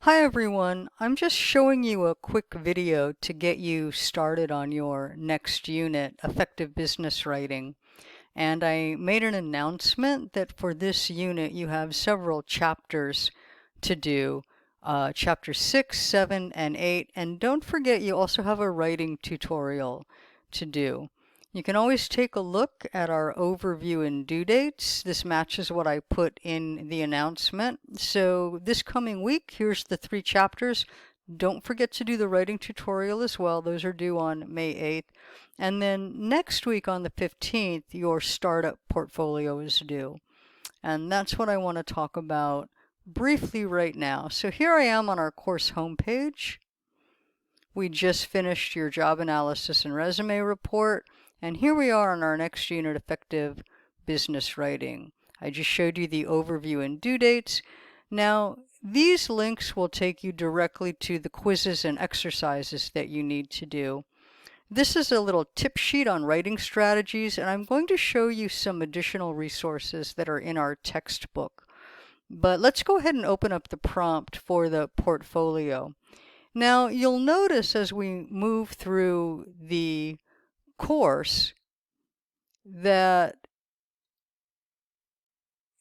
Hi everyone, I'm just showing you a quick video to get you started on your next unit, Effective Business Writing. And I made an announcement that for this unit you have several chapters to do, chapter 6, 7, and 8. And don't forget you also have a writing tutorial to do. You can always take a look at our overview and due dates. This matches what I put in the announcement. So this coming week, here's the 3 chapters. Don't forget to do the writing tutorial as well. Those are due on May 8th. And then next week on the 15th, your startup portfolio is due. And that's what I want to talk about briefly right now. So here I am on our course homepage. We just finished your job analysis and resume report. And here we are on our next unit, Effective Business Writing. I just showed you the overview and due dates. Now, these links will take you directly to the quizzes and exercises that you need to do. This is a little tip sheet on writing strategies, and I'm going to show you some additional resources that are in our textbook. But let's go ahead and open up the prompt for the portfolio. Now, you'll notice as we move through the course that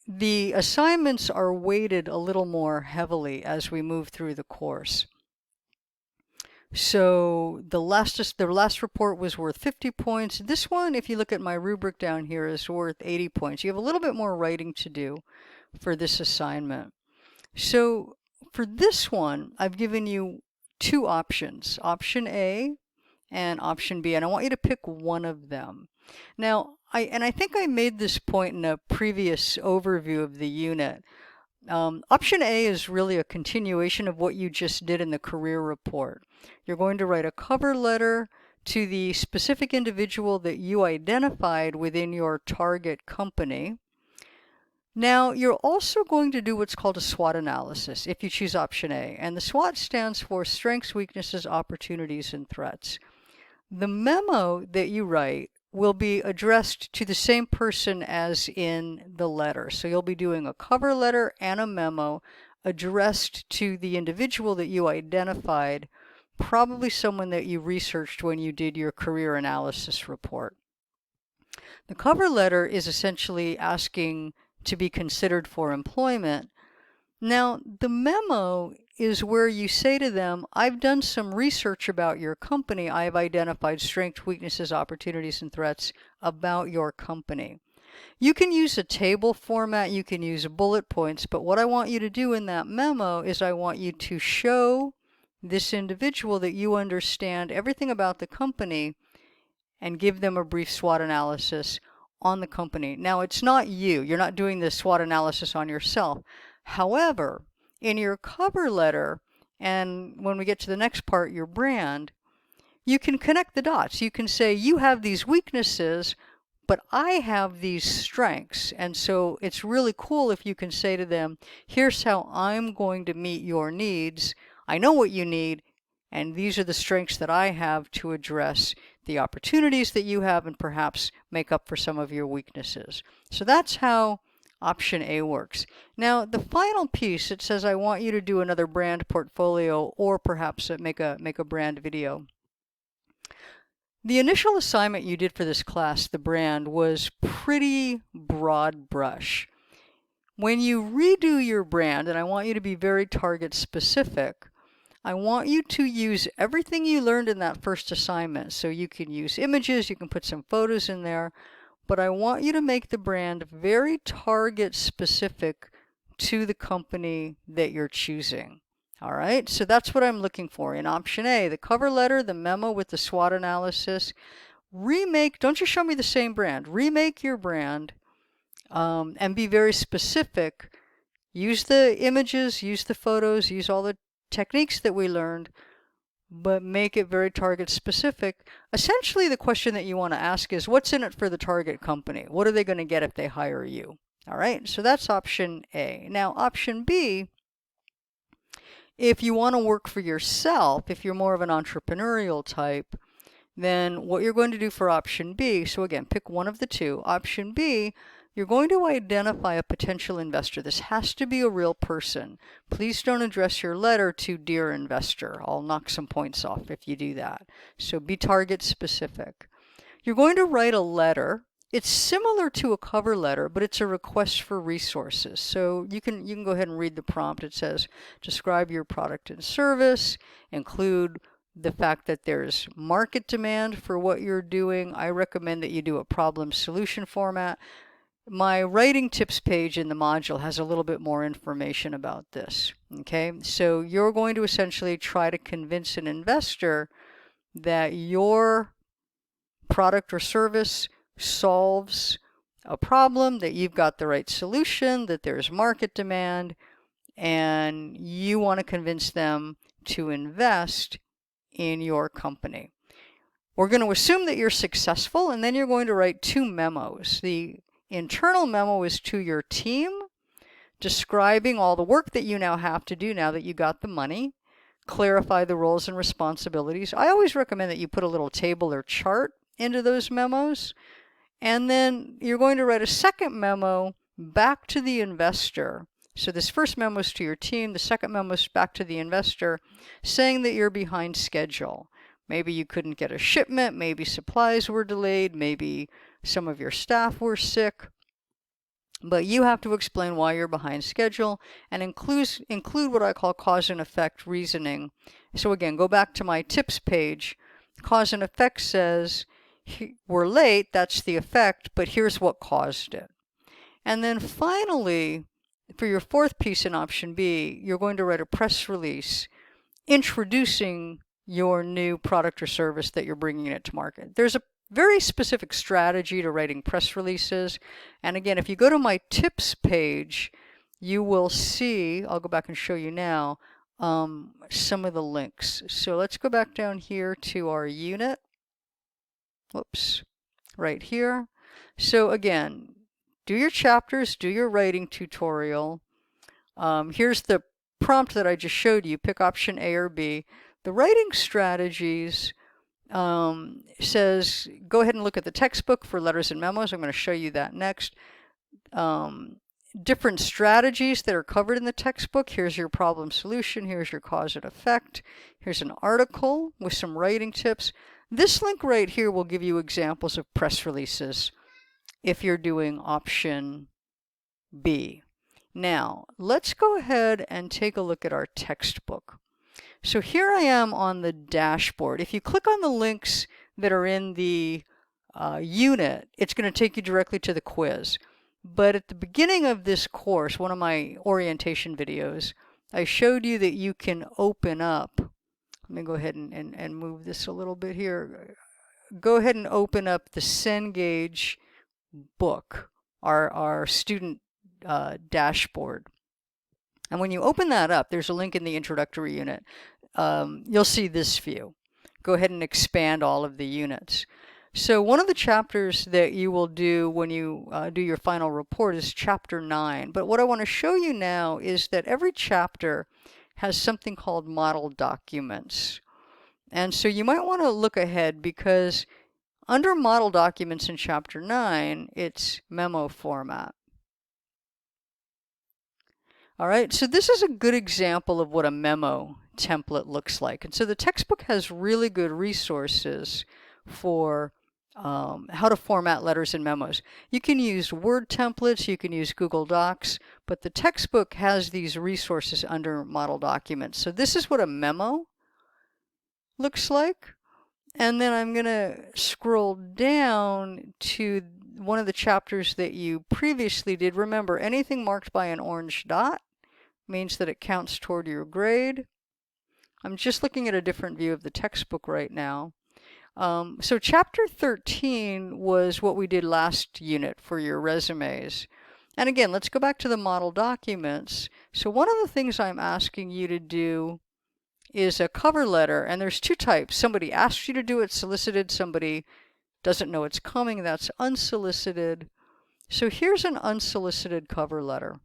the assignments are weighted a little more heavily as we move through the course. So the last report was worth 50 points. This one, if you look at my rubric down here, is worth 80 points. You have a little bit more writing to do for this assignment. So for this one, I've given you 2 options, option A and option B, and I want you to pick one of them. Now, I think I made this point in a previous overview of the unit. Option A is really a continuation of what you just did in the career report. You're going to write a cover letter to the specific individual that you identified within your target company. Now, you're also going to do what's called a SWOT analysis if you choose option A, and the SWOT stands for Strengths, Weaknesses, Opportunities, and Threats. The memo that you write will be addressed to the same person as in the letter. So you'll be doing a cover letter and a memo addressed to the individual that you identified, probably someone that you researched when you did your career analysis report. The cover letter is essentially asking to be considered for employment. Now, the memo is where you say to them, I've done some research about your company. I've identified strengths, weaknesses, opportunities, and threats about your company. You can use a table format, you can use bullet points, but what I want you to do in that memo is I want you to show this individual that you understand everything about the company and give them a brief SWOT analysis on the company. Now, it's not you. You're not doing the SWOT analysis on yourself. However, in your cover letter, and when we get to the next part, your brand, you can connect the dots. You can say, you have these weaknesses, but I have these strengths. And so it's really cool if you can say to them, here's how I'm going to meet your needs. I know what you need, and these are the strengths that I have to address the opportunities that you have and perhaps make up for some of your weaknesses. So that's how option A works. Now, the final piece, it says I want you to do another brand portfolio or perhaps make a brand video. The initial assignment you did for this class, the brand, was pretty broad brush. When you redo your brand, and I want you to be very target specific, I want you to use everything you learned in that first assignment. So you can use images, you can put some photos in there, but I want you to make the brand very target specific to the company that you're choosing. All right, so that's what I'm looking for in option A, the cover letter, the memo with the SWOT analysis. Remake, don't just show me the same brand, remake your brand and be very specific. Use the images, use the photos, use all the techniques that we learned, but make it very target specific. Essentially, the question that you want to ask is, what's in it for the target company? What are they going to get if they hire you? All right, so that's option A. Now, option B, if you want to work for yourself, if you're more of an entrepreneurial type, then what you're going to do for option B, so again, pick one of the 2. Option B, you're going to identify a potential investor. This has to be a real person. Please don't address your letter to Dear Investor. I'll knock some points off if you do that. So be target specific. You're going to write a letter. It's similar to a cover letter, but it's a request for resources. So you can go ahead and read the prompt. It says, describe your product and service, include the fact that there's market demand for what you're doing. I recommend that you do a problem solution format. My writing tips page in the module has a little bit more information about this. Okay, so you're going to essentially try to convince an investor that your product or service solves a problem, that you've got the right solution, that there's market demand, and you want to convince them to invest in your company. We're going to assume that you're successful, and then you're going to write 2 memos. The internal memo is to your team, describing all the work that you now have to do now that you got the money, clarify the roles and responsibilities. I always recommend that you put a little table or chart into those memos, and then you're going to write a second memo back to the investor. So this first memo is to your team, the second memo is back to the investor, saying that you're behind schedule. Maybe you couldn't get a shipment, maybe supplies were delayed, maybe some of your staff were sick, but you have to explain why you're behind schedule and include what I call cause and effect reasoning. So again, go back to my tips page. Cause and effect says, we're late, that's the effect, but here's what caused it. And then finally, for your fourth piece in option B, you're going to write a press release introducing your new product or service that you're bringing it to market. There's a very specific strategy to writing press releases. And again, if you go to my tips page, you will see, I'll go back and show you now, some of the links. So let's go back down here to our unit. Whoops, right here. So again, do your chapters, do your writing tutorial. Here's the prompt that I just showed you. Pick option A or B. The writing strategies says, go ahead and look at the textbook for letters and memos. I'm going to show you that next. Different strategies that are covered in the textbook. Here's your problem solution. Here's your cause and effect. Here's an article with some writing tips. This link right here will give you examples of press releases if you're doing option B. Now, let's go ahead and take a look at our textbook. So here I am on the dashboard. If you click on the links that are in the unit, it's going to take you directly to the quiz. But at the beginning of this course, one of my orientation videos, I showed you that you can open up. Let me go ahead and move this a little bit here. Go ahead and open up the Cengage book, our student dashboard. And when you open that up, there's a link in the introductory unit. You'll see this view. Go ahead and expand all of the units. So one of the chapters that you will do when you do your final report is chapter 9. But what I want to show you now is that every chapter has something called model documents. And so you might want to look ahead, because under model documents in chapter 9, it's memo format. All right, so this is a good example of what a memo template looks like. And so the textbook has really good resources for how to format letters and memos. You can use Word templates, you can use Google Docs, but the textbook has these resources under model documents. So this is what a memo looks like. And then I'm going to scroll down to one of the chapters that you previously did. Remember, anything marked by an orange dot means that it counts toward your grade. I'm just looking at a different view of the textbook right now. So chapter 13 was what we did last unit for your resumes. And again, let's go back to the model documents. So one of the things I'm asking you to do is a cover letter, and there's 2 types. Somebody asks you to do it, solicited. Somebody doesn't know it's coming, that's unsolicited. So here's an unsolicited cover letter.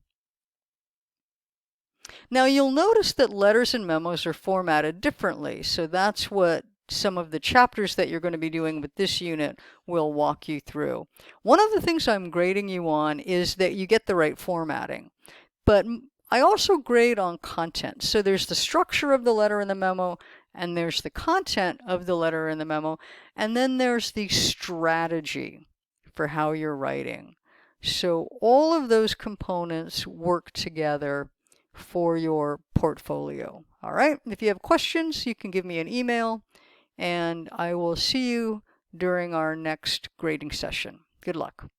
Now you'll notice that letters and memos are formatted differently. So that's what some of the chapters that you're going to be doing with this unit will walk you through. One of the things I'm grading you on is that you get the right formatting. But I also grade on content. So there's the structure of the letter in the memo, and there's the content of the letter in the memo, and then there's the strategy for how you're writing. So all of those components work together for your portfolio. All right, if you have questions, you can give me an email, and I will see you during our next grading session. Good luck.